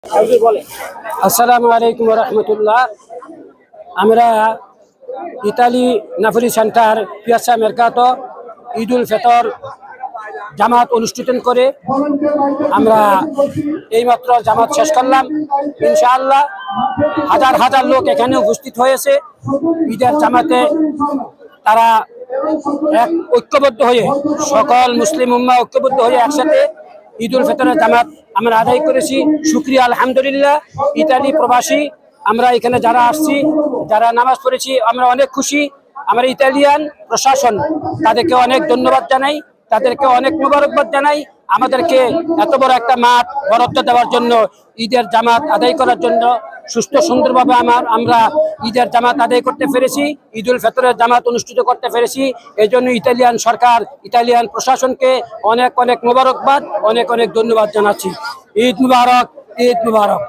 আসসালামু আলাইকুম রহমতুল্লাহ। আমরা ইতালি নাফরি সেন্টার পিয়াসা মেরকাতো ঈদ উল ফিতর জামাত অনুষ্ঠিত করে আমরা এইমাত্র জামাত শেষ করলাম। ইনশাআল্লাহ হাজার হাজার লোক এখানে উপস্থিত হয়েছে। ঈদের জামাতে তারা এক ঐক্যবদ্ধ হয়ে, সকল মুসলিম উম্মাহ ঐক্যবদ্ধ হয়ে একসাথে ঈদ উল ফিতরের জামাত আমরা আদায় করেছি। শুকরিয়া, আলহামদুলিল্লাহ। ইতালি প্রবাসী আমরা এখানে যারা আসছি, যারা নামাজ পড়েছি, আমরা অনেক খুশি। আমরা ইতালিয়ান প্রশাসন তাদেরকে অনেক ধন্যবাদ জানাই, তাদেরকে অনেক মোবারকবাদ জানাই। আমাদেরকে এত বড় একটা মাঠ বরাদ্দ দেওয়ার জন্য, ঈদের জামাত আদায় করার জন্য সুস্থ সুন্দরভাবে আমরা ঈদের জামাত আদায় করতে পেরেছি, ঈদ উল ফিতরের জামাত অনুষ্ঠিত করতে পেরেছি। এই জন্য ইতালিয়ান সরকার, ইতালিয়ান প্রশাসনকে অনেক অনেক মোবারকবাদ, অনেক অনেক ধন্যবাদ জানাচ্ছি। ঈদ মুবারক, ঈদ মুবারক।